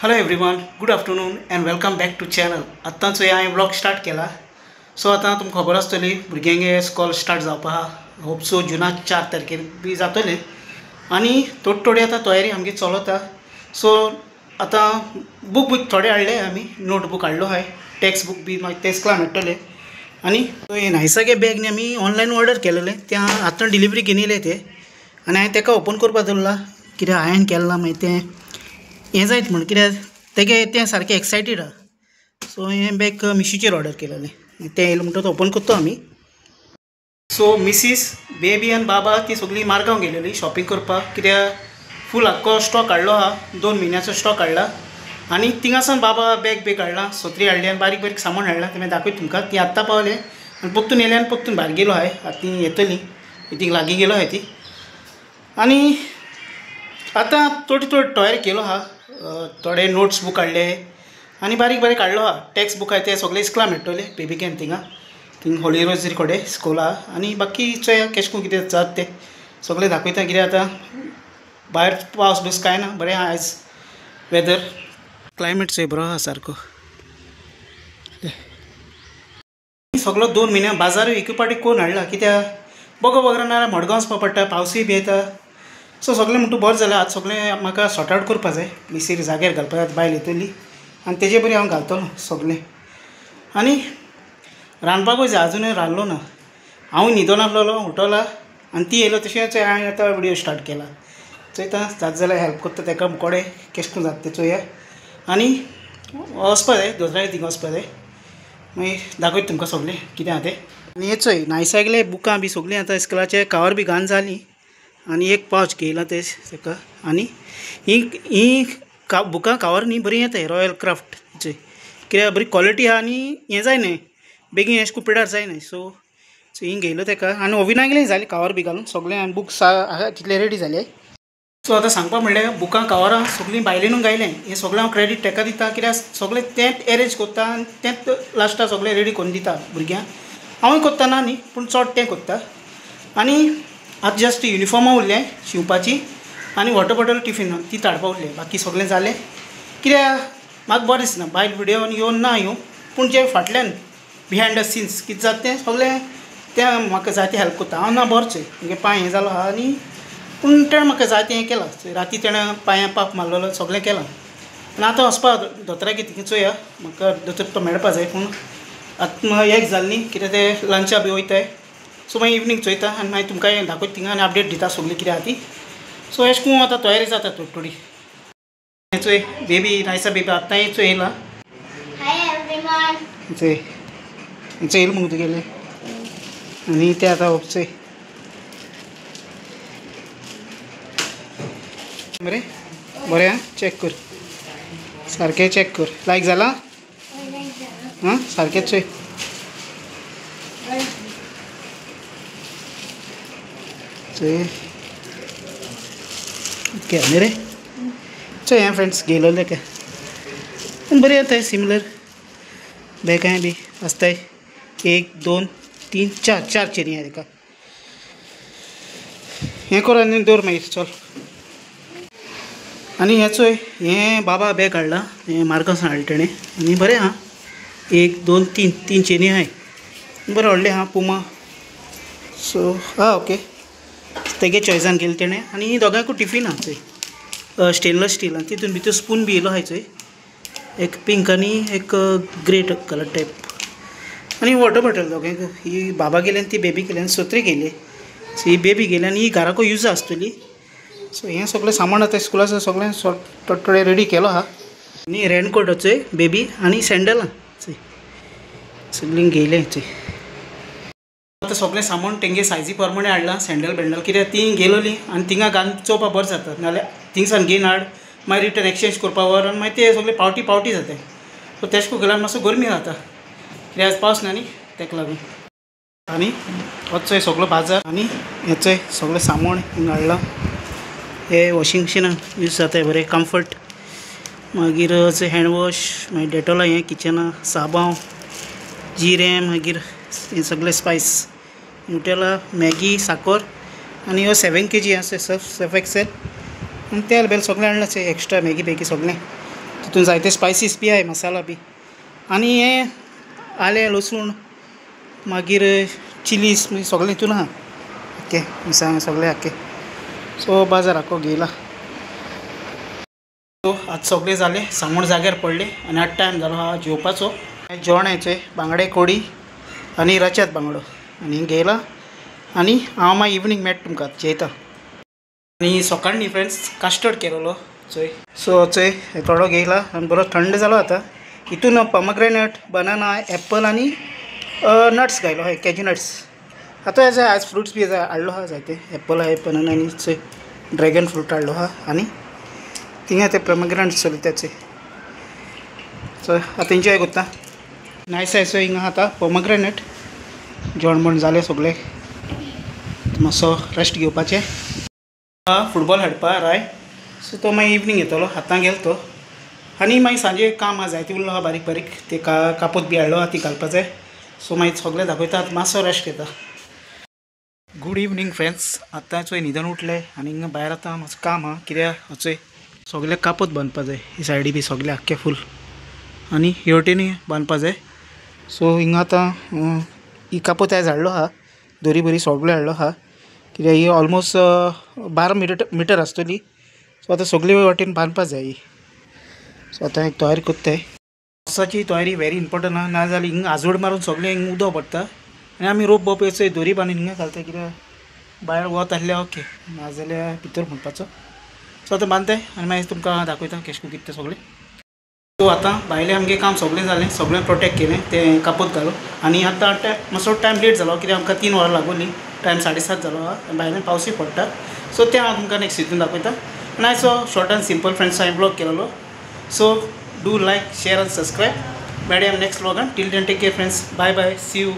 Hello everyone, good afternoon and welcome back to channel. आत्ताच हांवें blog start केला. सो आतां तुमकां खबर आसतली भुरग्यांगे स्कॉल स्टार्ट जावपा आहा. होप सो जुना 4 तारखेर बी जातले आनी थोडी आतां तयारी आमगे चलता. सो आतां बूक थोडे हाडले आमी. नोटबूक हाडलो हाय, टेक्स्ट बूक बी मागीर तेसला मेळटले. आनी नायसागे बॅग न्ही आमी ऑनलायन ऑर्डर केलेले, ते आतां डिलिव्हरी घेनिले ते. आनी हांवें तेका ओपन करपा दवरला कित्याक हांवें केलां मागीर तें हें जायत म्हण कित्याक तेगे तें सारकें एक्सायटेड आहा. सो हें बॅग मिशोचेर ऑर्डर केलेलें, तें येयलें म्हणटच ओपन करता आमी. सो मिसीस, बेबी आनी बाबा ती सगळीं मारगांव गेलेलीं शॉपिंग करपाक, कित्याक फूल आख्खो स्टॉक हाडलो आहा. 2 म्हयन्याचो स्टॉक हाडला. आनी थिंगासान बाबा बॅग हाडला, सत्री हाडली आनी बारीक बारीक सामान हाडलां. तें मागीर दाखयता तुमकां. ती आत्तां पावलें आनी पोत्तून येयलें आनी पोत्तून भायर गेलो हाय. आतां ती येतली, ती लागीं गेलो हाय ती. आनी आतां थोडी तयारी केलो आहा. थोडे नोट्स बूक हाडले आनी बारीक बारीक हाडलो आहा. टेक्स्ट बूक आहाय ते सगळे इस्कला मेळटले बेबिकेन थिंग होली रोझरी कडेन स्कूल आहा. आनी बाकी चोया केश कोन कितें जाता तें सगळें दाखयता. कित्याक आतां भायर पावस बीस कांय ना, बरें आहा आयज वेदर. क्लायमेट चोय बरो आहा सारको. सगळो 2 म्हयने बाजारूय एक पाटी कोण हाडला, कित्याक बगो नाल्यार मडगांव वचपा पडटा, पावसूय बी येता. सो सगळें म्हणटू बरें जालें. आतां सगळें म्हाका सॉर्ट आवट करपा जाय. मिसीर जाग्यार घालपा जाय. बायल येतली आनी तेजे बरी हांव घालतलो सगळें. आनी रांदपाकूय जाय, आजुनूय रांदलो ना. हांव न्हिदोन आसलोलो, उठोला आनी ती येयलो तशेंच हांवें आतां विडियो स्टार्ट केला. चोयता जाता जाल्यार हेल्प करता तेका कोडे केश कोन जाता तें चोया. आनी वचपा जाय, दोतोरागेर थिंगा वचपा जाय. मागीर दाखयता तुमकां सगळें कितें आहा तें. आनी हें चोय नायसागले बुकां बी सगळीं आतां स्कुलाचे कवर बी घालून जालीं. आनी एक पावच घेयला तेका. आनी ही बुकां कवर न्ही बरीं येताय रॉयल क्राफ्टचें, कित्याक बरी क्वॉलिटी आहा. आनी हें जायनाय बेगीन अशें करून पिड्यार जायनाय. सो ही घेयलो तेका. आनी ओविनागेलीं जालीं कवर बी घालून सगळें. बुक्स आहा तितले रेडी जाले. सो आतां सांगपा म्हणल्यार बुकां कवरां सगळीं बायलेनूच गायलें. हें सगळें हांव क्रेडीट तेका दिता, कित्याक सगळें तेंच एरेंज करता आनी तेंच लास्टाक सगळें रेडी करून दिता भुरग्यांक. हांवूय कोत्ता ना न्ही, पूण चड तें कोत्ता. आनी आतां जस्ट युनिफॉर्मा उरलें शिवपाची आनी वॉटर बॉटल टिफीन ती धाडपा उरलें. बाकी सगळें जालें. कित्याक म्हाका बरें दिसना भायर व्हिडियोन येवन ना येवं, पूण जे फाटल्यान बिहायंड द सिन्स कितें जाता तें सगळें तें म्हाका जाय तें हेल्प करता. हांव ना बरोचोय म्हगे पांय हें जालो आहा. आनी पूण तेणें म्हाका जाय तें हें केलां. राती तेणें पांयां पाप मारलेलो सगळें केलां. आनी आतां वचपा दोतोरागेर थिंगा चोया. म्हाका दोतोर तो मेळपा जाय, पूण आतां एक जालें न्ही, कित्याक ते लंचा बी वयताय. सो मागीर इवनींग चोयता आनी मागीर तुमकां हें दाखयता थिंगा आनी अपडेट दिता सगळी कितें आहा ती. सो अशें करून आतां तयारी जाता थोडी. हें चोय बेबी, नायसा बेबी आतां हें येयला. चोय हें येयला मगो तुगेलें. आनी तें आतां चोय बरें बरें आं. चॅक कर, सारकें चॅक कर. लायक जालां? हां सारकें चोय. चोय ओके रे. चोय हें फ्रेंड्स घेयलेलें काय बरें येताय. सिमिलर बॅगांय बी आसताय. 1 2 3 4 चेरी आहाय तेका. हें कर आनी दवर मागीर चल. आनी हें चोय हें बाबा बॅग हाडलां. हें मार्गासान हाडलें तेणें. आनी बरें आहा. 1 2 3 चेनी आहाय. बरें व्हडलें आहा पुमा. सो ओके तेगे चॉयसान केलें तेणें. आनी दोगांयकूय टिफीन आहा चोय स्टेनलेस स्टील. आनी तितून भितर स्पून बी येयलो आहाय चोय. एक पिंक आनी एक ग्रे कलर टायप. आनी वॉटर बॉटल दोगांयकूय. ही बाबा गेली आनी ती बेबी गेली आनी सत्री गेली. सो ही बेबी गेली आनी ही घराकूय यूज आसतली. सो हें सगळें सामान आतां स्कुलाचें सगळें थोडें रेडी केलो आहा. आनी रेनकोट चोय बेबी आनी सँडल चोय सगळीं घेयलें चोय. आतां सगळें सामान तेंगे सायजी प्रमाणे हाडलां. सँडल बँडल कित्याक ती गेलोली आनी थिंगा घालून चोवपा बरें जाता. नाल्यार थिंगसान घेवन हाड मागीर रिटर्न एक्सचेंज करपा वर आनी मागीर ते सगळे पावटी जाताय. सो तेश को गेल्यार मातसो गरमी जाता, कित्याक पावस ना न्ही तेका लागून. आनी हो चोय सगळो बाजार. आनी हें चोय सगळें सामान हिंगा हाडलां. हे वॉशिंग मशिनान यूज जाताय बरें कम्फर्ट. मागीर हँडवॉश, मागीर डेटॉला हें किचना, साबांव, जिरें, मागीर हें सगळें स्पायस, न्यूटेला, मॅगी, साकर. आनी हो 7 kg आसा सर्फ एक्सेल. आनी तेल बेल सगळें हाडलां एक्स्ट्रा मॅगी बेगी सगळें. तितून जायते स्पायसीस बी आहे मसाला बी आनी हे आलें लसूण मागीर चिलीज सगळें हितून आहा ओके मिरसांग सगळें ओके सो बाजार आखो घेयला सो आज सगळें जालें सांगून जाग्यार पडले आनी आज टायम जालो हा जेवपाचो जेवण यायचें बांगडे कोडी आनी रच्यात बांगडो आनी घेयला आनी हांव मागीर इवनिंग मेळटा तुमकां जेयता आनी सकाळीं न्ही फ्रेंड्स कास्टर्ड केलेलो चोय सो चोय थोडो घेयला आनी बरो थंड जालो आतां हितून पोमग्रेनेट बनाना एप्पल आनी नट्स घायलो हय कॅज्यू नट्स आतां हेजे आज फ्रुट्स बी हाडलो हा जायते एप्पल आहाय बनाना आनी चोय ड्रॅगन फ्रूट हाडलो हा आनी थिंगा ते पोमग्रेनेट चलता चोय सो आतां एन्जॉय करता नायस आय सो हिंगा आतां पोमग्रेनेट जेवण म्हण जालें सगळें मातसो रेस्ट घेवपाचें फुटबॉल खेळपा राय सो तो मागीर इवनिंग येतलो आतां गेलो तो आनी मागीर सांजे काम आहा जायती उरलो आहा बारीक बारीक ते कापूत बी हाडलो आहा ती घालपाचें सो मागीर सगळें दाखयता मातसो रेस्ट घेता गूड इवनिंग फ्रेंड्स आतां चोय न्हिदून उठले आनी हिंगा भायर आतां मातसो काम आहा कित्याक चोय सगळें कापूत बांदपा जाय ही सायडी बी सगळें आख्खें फूल आनी हेवटेनी बांदपा जाय सो हिंगा आतां ही कापूत आयज हाडलो आहा दोरी बरी सगळें हाडलो आहा कित्याक ही ऑलमोस्ट 12 मिटर आसतली सो आतां सगळे वाटेन बांदपा जाय ही सो आतां एक तयारी कोत्ताय पावसाची तयारी व्हेरी इम्पॉर्टंट आहा नाजाल्यार हिंगा आजोड मारून सगळें हिंगा उदक पडटा आनी आमी रोप बोप येचोय दोरी बांदून हिंगा घालता कित्याक भायर वत आसल्यार ओके नाजाल्यार भितर म्हणपाचो सो आतां बांदताय आनी मागीर तुमकां दाखयता केश कितें तें सगळें सो आतां भायलें आमगे काम सगळें जालें सगळें प्रोटेक्ट केलें तें कापूत घालून आनी आतां मातसो टायम लेट जालो कित्याक आमकां 3 वरां लागोली टायम 7:30 जालो आहा भायल्यान पावसूय पडटा सो तें हांव तुमकां नेक्स्ट हितून दाखयता आनी आयज so short and simple friends हांवें ब्लॉग केलेलो so do like share and subscribe मेळया नेक्स्ट व्लॉगान टील then take care friends bye bye see you